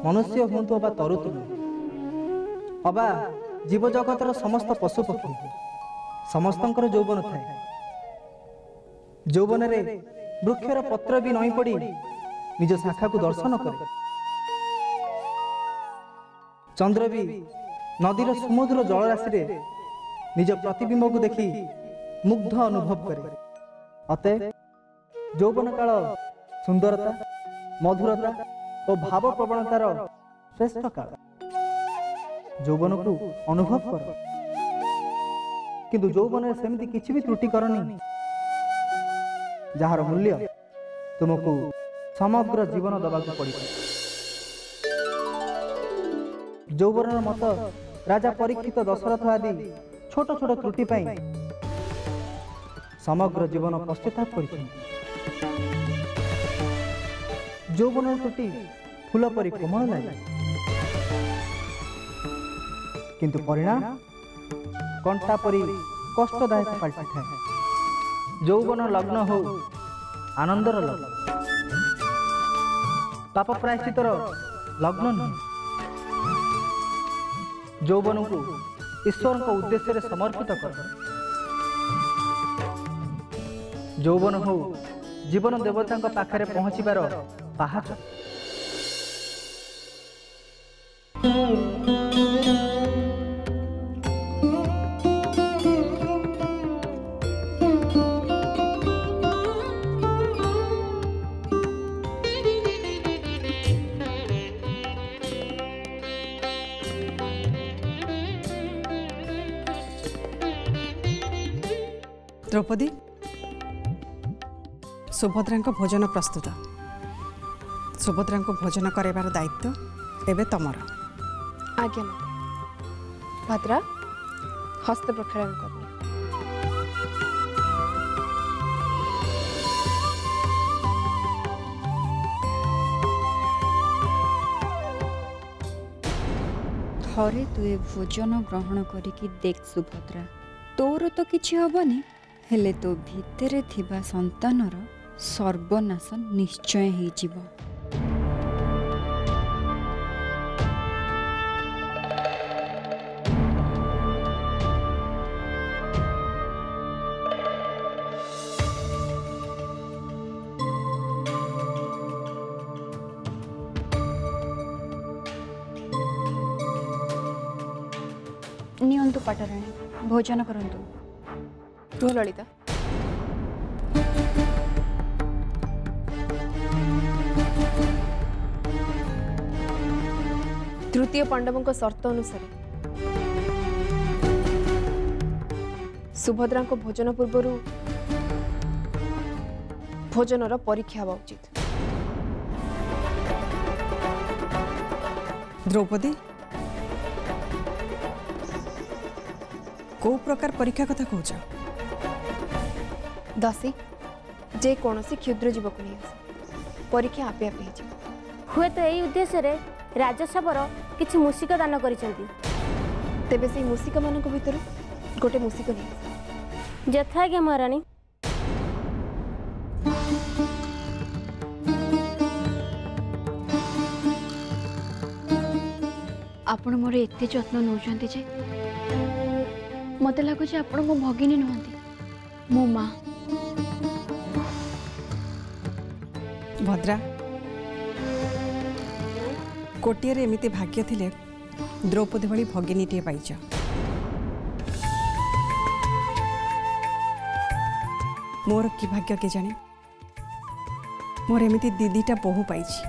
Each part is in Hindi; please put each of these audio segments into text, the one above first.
मनुष्य हूँ अबा तरुतुल अबा जीव जगतर समस्त पशुपक्षी समस्तंकर यौवन थाए। यौवन रे वृक्षर पत्र भी नई पड़ी निज शाखा को दर्शन करे। चंद्र भी नदीर सुमधुर जलराशि रे निज प्रतिबिंब को देखी मुग्ध अनुभव करे। अतः यौवन काल सुंदरता मधुरता और भाव प्रवणतार श्रेष्ठ काल। यौवन को अनुभव कर किंतु यौवन सेमती किसी भी त्रुटि करनी जार मूल्य तुमको समग्र जीवन दबाक पड़े। यौवन मत राजा परीक्षित दशरथ आदि छोट छोट त्रुटि पाई समग्र जीवन पश्चाताप कर। यौवन त्रुटि फूल परी कोमल लगे किंतु परिणाम कंटा परी कष्टदायक पलटि थाए। यौवन लग्न हो आनंदर लग्न पाप प्रायश्चितर लग्न नुहे। यौवन को ईश्वर को उद्देश्य समर्पित कर। यौवन हो जीवन देवता पाखरे पहुँचबार पाहाच। द्रौपदी सुभद्रा भोजन प्रस्तुत। सुभद्रा भोजन करार दायित्व एवं तमर। आज्ञा भद्रा हस्त प्रक्षालन कर। थरे तुए भोजन ग्रहण करिकी देख सुभद्रा, तोर तो किछि हबनी, हेले तो भितरे थिबा संतानर सर्वनाश निश्चय ही जीव। नियंतु पाटराणी भोजन करंतु। तू ललिता तृतीय पांडवों शर्त अनुसार सुभद्रा को भोजन पूर्व भोजनर परीक्षा हवा उचित। द्रौपदी को प्रकार परीक्षा कथा कहूच? दासी जे कौनसी क्षुद्र जीव को नहीं आसे परीक्षा आपे आपे ही हुए तो यही उद्देश्य रे राजसभर किछि मूषिक दान करिसेंती। तेबे से मूषिक मानक भितर गोटे मूषिक नहीं यथाज्ञा महारानी। आपण मोर एते जत्न नौचंती जे मते लागुचे आपण मो भगिनी नुहंती मो मां। भद्रा कोटियर एमिति भाग्य थिले द्रौपदी भली भगिनीटे पाइछ। मोर कि भाग्य के जाने मोर एमिति दीदीटा बहु पाइछि।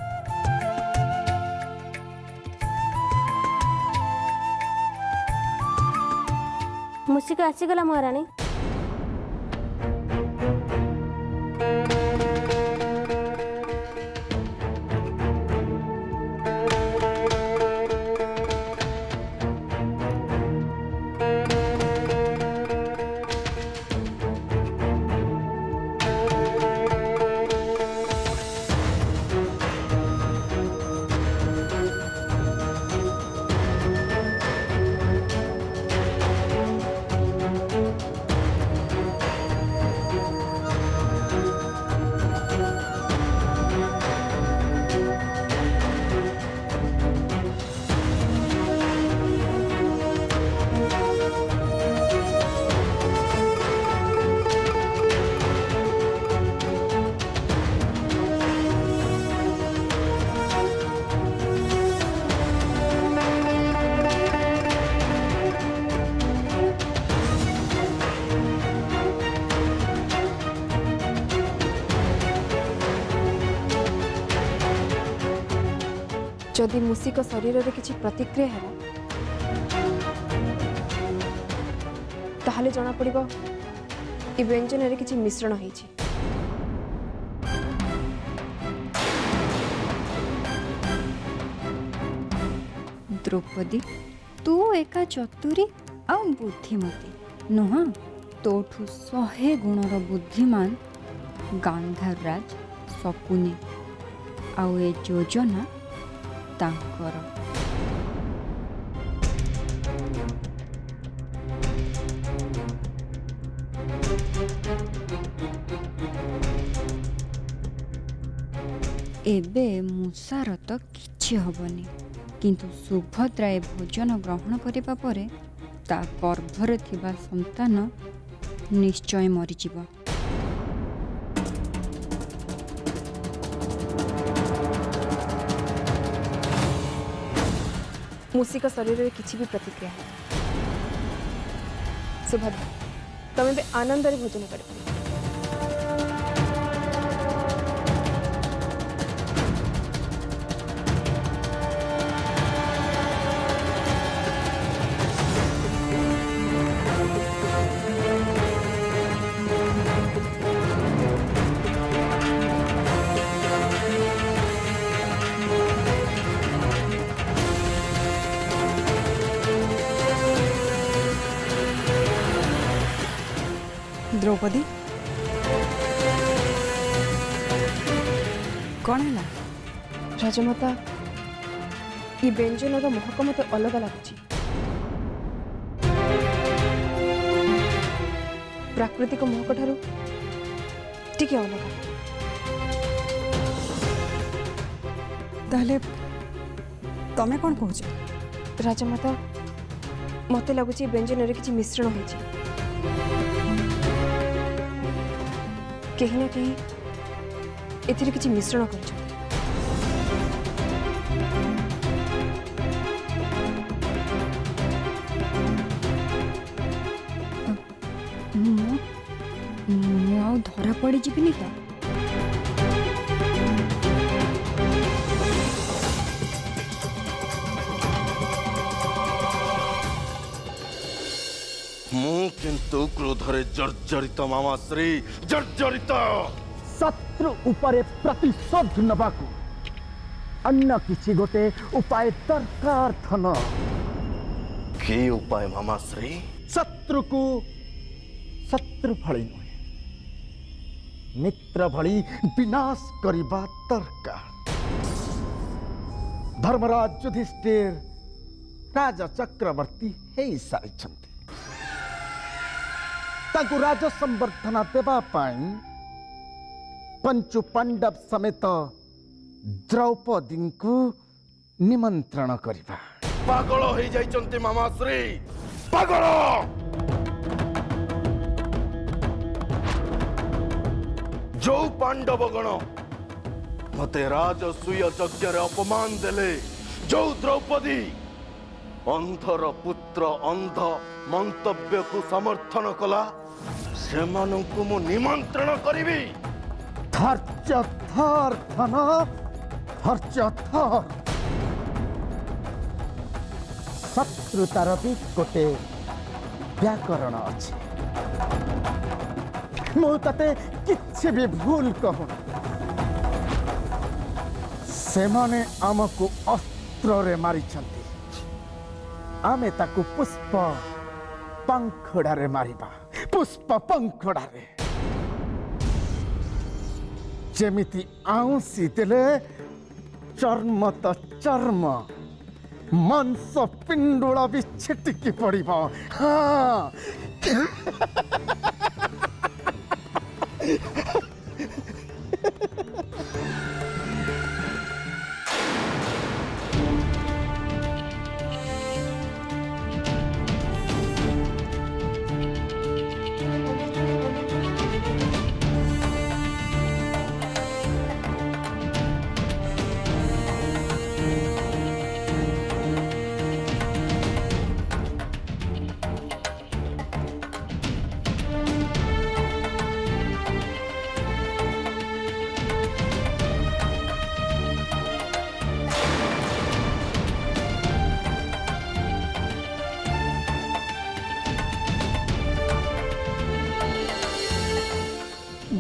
मूषिक आसीगला महारानी। जदि मूषिक शरीर में किसी प्रतिक्रिया है ताहले जना पड़िबो ए व्यंजन रे किसी मिश्रण होईछि। द्रौपदी तू एका चतुरी आ बुद्धिमती नुह तोठू 100 गुणर बुद्धिमान गांधारराज शकुनी आउ ए योजना तांकर। एबे मूसार तो किछि हबनी किंतु सुभद्रा ए भोजन ग्रहण करिबा परे ता गर्भरे थिबा संतान निश्चय मरिजिबा। मूषिक शरीर में किसी भी प्रतिक्रिया है सुभद्रा तमें भी आनंद रे भोजन कर। द्रौपदी कौन है? राजमाता ये व्यंजन महक मत अलग लगुच प्राकृतिक महक ठारू टिके अलग। ताहले तमे कौन कहूच? राजमाता मत लगुच व्यंजन रे किसी मिश्रण होईछि कहीं ना कहीं एथिरे किसी मिश्रण कर। धरा पड़ी जीविनी तो किंतु क्रोधरे जर्जरित मामाश्री जर्जरित। शत्रु उपरे प्रतिशोध नबाकू अन्य किसी गोटे उपाय दरकार थन। कि उपाय मामाश्री? शत्रु को शत्रु भली नुहे मित्र भली विनाश करिबा दरकार। धर्मराज युधिष्ठिर राजा चक्रवर्ती हे सारिछंती ताकू राज संवर्धना देवा पाई पंचु पांडव समेत द्रौपदी को निमंत्रण करिबा। पागल हो जाइछंती मामाश्री पागल। जो पांडव गण मते राजसूय यज्ञ अपमान देले, जो द्रौपदी अंधर पुत्र अंध मंतव्य को समर्थन कला सेमानंकु मु निमंत्रण करिबी। धैर्य धर धन धैर्य धर। शत्रुतार भी गोटे व्याकरण अच्छे। मु तते किछि भी भूल कहूँ सेमाने आमको अस्त्र रे मारी छंती आमे ताकू पुष्प पंखड़ा रे मारिबा। पुष्प पंखड़ा रे जेमिति आउसी देले चर्म तो चर्म मांस पिंडुला भी छिटकी पड़िबा। हाँ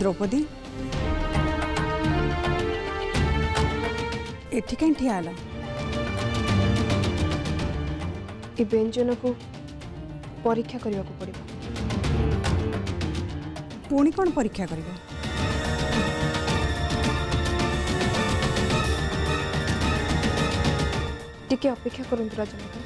द्रौपदी एठी कहीं ठिया आल ए व्यंजन को परीक्षा करने को पड़े। पुणी कौन परीक्षा करिबो? टिके अपेक्षा करंतु राजमाता।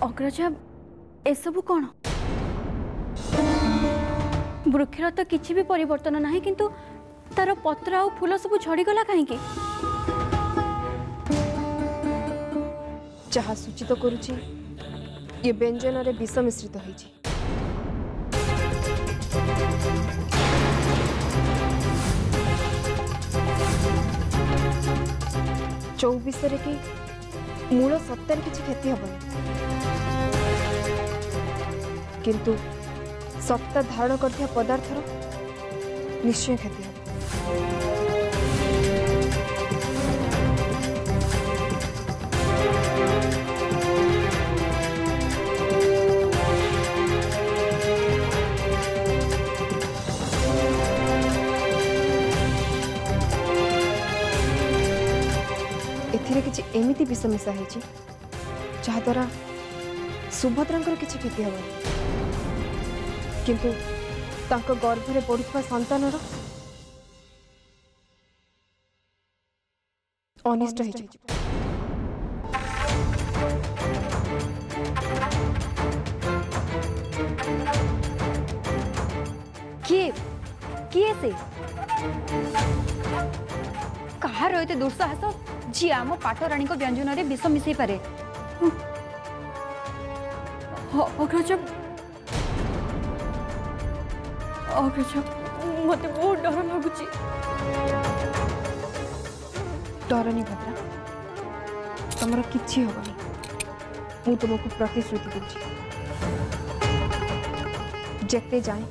अग्रज एसबू कौन? वृक्षर तो किसी भी परिवर्तन नहीं, किंतु तार पत्र आ फूल सब झड़ीगला कहीं? जहाँ सूचित करुची ये व्यंजन रे विष मिश्रित होईची। चौबीस कि मूल सत्तर किसी क्षति हेनी, किंतु सत्ता धारण करथिया पदार्थर निश्चय क्षति हे। एथिरे किछि एमिति विष मिशा हेछि जहाद्वारा सुभद्रांकर किछि क्षति हेबनी, किंतु तांको गर्भरे पड़ुଥିବା संतानर अनिष्ट हेछि। किए से कहार एते दुस्साहस जी आम पाटराणी को व्यंजन रे विष मिसई पारे? अग्रज अग्रज मत बहुत डर लगुच। डरनी भद्रा, तुमर किछि होबनी, मु तुमको प्रतिश्रुति दूची। जेते जाए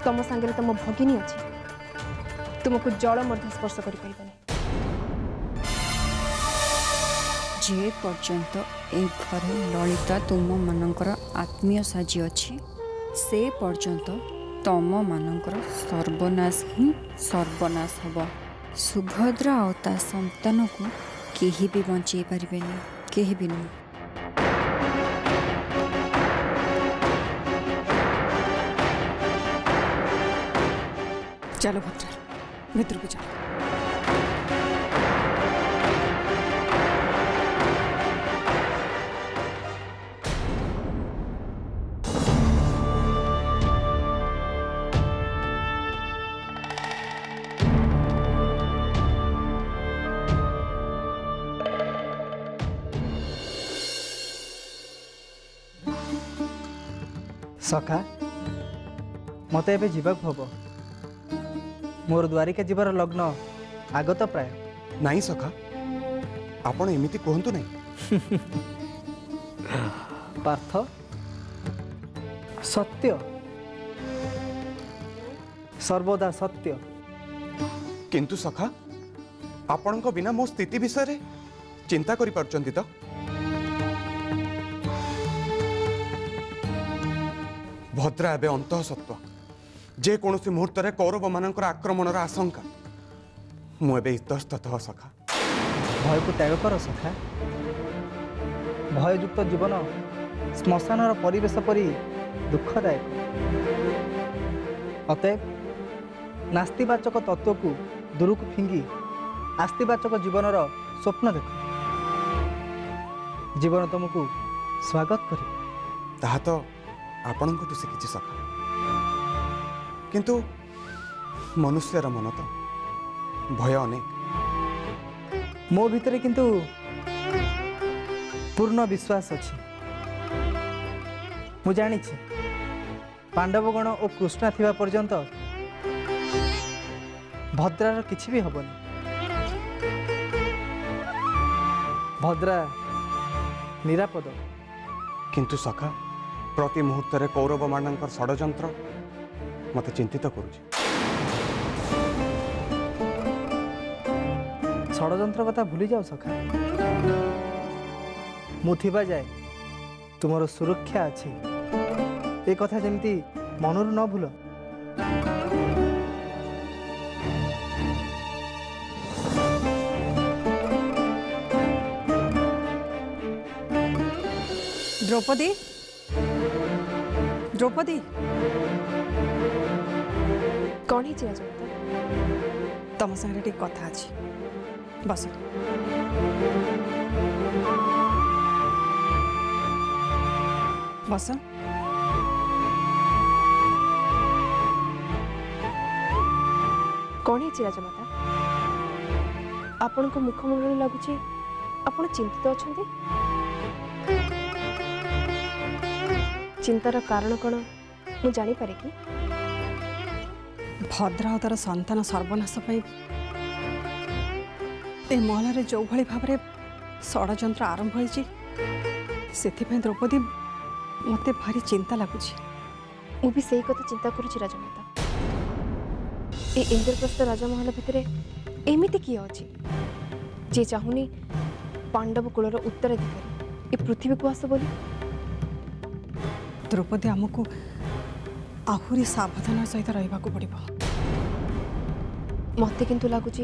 तुम सांगे तुम भगिनी अच्छी, तुमको जल मध्य स्पर्श कर पाइबनी। जे पर्यंत ए घरे ललिता तुम मानकर आत्मीय साजी अच्छी से पर्यंत तम मानकर सर्वनाश ही सर्वनाश हब। सुभद्रा और ता संतान को केही भी बंचे पारिबेनी, केही भी नहीं। चलो भद्रा मित्र को चलो। सखा मते एबे जीवाक हबो। मोर द्वारिका जीवार लग्न आगत प्राय। नहीं सखा, आपण एमिति कहंतु नहीं। पार्थ सत्य सर्वदा सत्य। किंतु सखा आपण को बिना मो स्थिति विषय रे चिंता करि पारचंती तो? भद्रा एबे अंतः सत्व जे कौनसी मुहूर्त रे कौरव मानकर आक्रमणर आशंका। मु एबे इतस्ततः सखा। भय को त्याग कर सखा। भययुक्त जीवन श्मशानर परिवेश परी दुखदायक। अतएव नास्तिवाचक तत्व को दूरକୁ ଫିଙ୍ଗି आस्तिवाचक जीवनर स्वप्न देख जीवन तुमको स्वागत कर ताहा तो आपणଙ୍କଠୁ ଶିଖିଛି ସଖା କିନ୍ତୁ ମନୁଷ୍ୟର ମନ ତ ଭୟ ଅନେକ मो भितर किंतु पूर्ण विश्वास अच्छी मु जानी पांडवगण और कृष्णा थिबा पर्यंत भद्रार किछि भी हबनी भद्रा निरापद किंतु सखा प्रति मुहूर्त कौरव मानकर षड्यंत्र मत चिंतित करुछि षड्यंत्र कथा भूली जाओ सखा मु थिबा जाए तुमर सुरक्षा अच्छी ए कथा जमती मनर न भूल द्रौपदी द्रौपदी कौन ही राजमाता तुम सागर टी कथा अच्छी बस बस कौन ही राजमाता आपण को मुखमंडल लगुच आपण चिंतित अच्छा चिंतार कारण कौन मु जानी पारे कि भद्रा और तार संतान सर्वनाश पाई ए महल जो भाई भाव षड्यंत्र आरंभ होती द्रौपदी मत भारी चिंता लगुच मु भी सही कथा चिंता करुछि राजमाता ए इंद्रप्रस्थ राजमहल भितर एमिति किए अछि जे चाहुनी पांडव कुलर उत्तराधिकारी ए पृथ्वी को आस बोली द्रौपदी आमको आहुरी सावधान सहित रहा पड़ो मत किंतु लगुच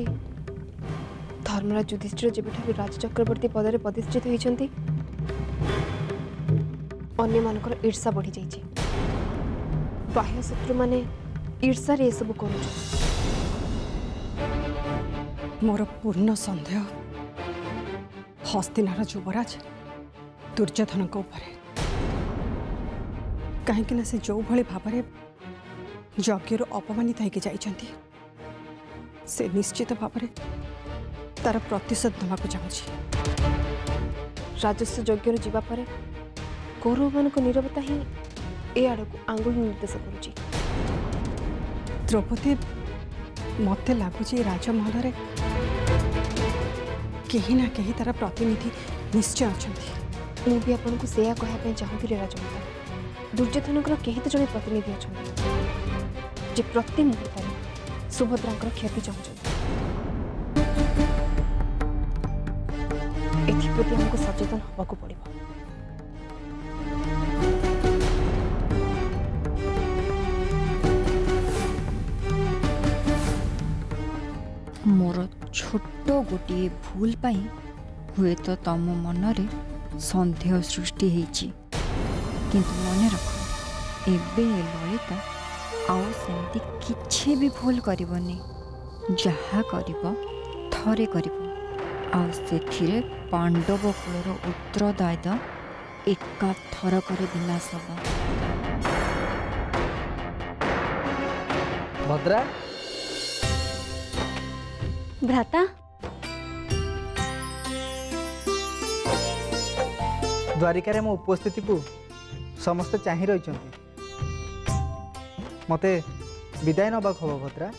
धर्मराज युधिष्ठिर जेबेठा राज चक्रवर्ती पदरे प्रतिष्ठित होती अन्य मानकर ईर्षा बढ़ी जाइए बाह्य शत्रु माने ईर्षार ये सब कर मोर पूर्ण सन्देह हस्तिनार युवराज दुर्योधन ऊपर कहीं से जो भली भाव यज्ञ अपमानित होकर जाइछंती से निश्चित भाव तार प्रतिशोध नवाक चाहूँगी राजस्व यज्ञ जावापर कौरव मान नीरवता ही ए आड़ को आंगुल निर्देश करुच्ची द्रौपदी मत लगुच राजमहल कहीं ना कहीं तार प्रतिनिधि निश्चय अच्छा मुझे आपन को सेया कहवाई चाहूँगी राजमाता दुर्योधन कहीं तो जड़े प्रतिनिधि अच्छा जे प्रति मुहूर्त सुभद्रा क्षति चाहते एप्रति हमको सचेतन होगा पड़ो मोर छोट गोटे भूल पाई हुए तो तम मनरे संदेह सृष्टि होइछि किंतु मन रख एबे ललिता आउ सेमती किछि भी भूल करिवनी जहा करिव थरे करिव आउ सेथिरे पांडव कुलर उत्तरदायित्व एका थरकर विनाश हब भद्रा भ्राता द्वारिकार मो उपस्थिति को समस्ते चाहि रही मते विदाय नबाक हम भद्रा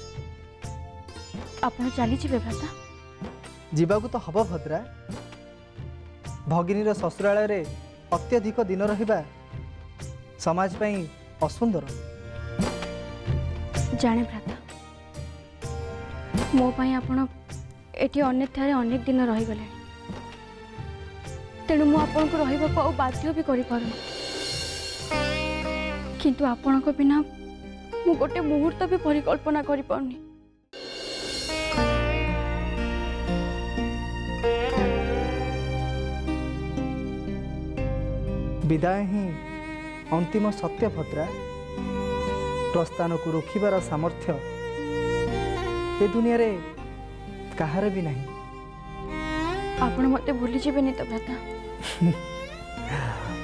आपण चली जिबे भ्राता जीवाकू तो हब भद्रा भगिनीर ससुरालय रे अत्यधिक दिन रहिबा समाज पई असुंदर जाने भ्राता मो पाई आपण एठी अन्यथारे अनेक दिन रही गले तेणु मु आपण को रहिबा को बाध्य भी करि पारु किंतु आपण को बिना मु गोटे मुहूर्त भी परिकल्पना करि पाउनी विदाय ही अंतिम सत्य भद्रा प्रस्थान को रोकिबार सामर्थ्य ए दुनिया रे କାହାର ବି ନାହିଁ। ଆପଣ ମୋତେ ଭୁଲି ଯିବେନି ତ ଭ୍ରାତା?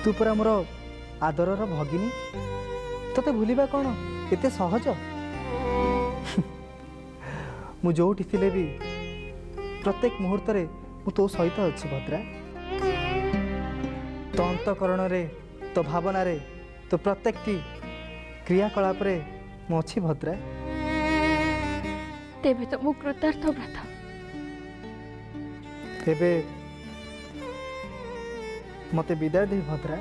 ତୁ ପରା ମୋର ଆଦରର ଭଗିନୀ, ତତେ ଭୁଲିବା କ'ଣ ଏତେ ସହଜ? ମୁଁ ଯୋଉଠି ଥିଲେ ବି ପ୍ରତ୍ୟେକ ମୁହୂର୍ତ୍ତରେ ମୁଁ ତୋ ସହିତ ଅଛି ଭଦ୍ରା। ତୋ ଅନ୍ତଃକରଣରେ, ତୋ ଭାବନାରେ, ତୋ ପ୍ରତ୍ୟେକଟି କ୍ରିୟାକଳାପରେ ମୁଁ ଅଛି ଭଦ୍ରା। ତେବେ ତ ମୁଁ କୃତାର୍ଥ ଭ୍ରାତା। ଏବେ ମତେ ବିଦାୟ ଦେ ଭଦ୍ରା।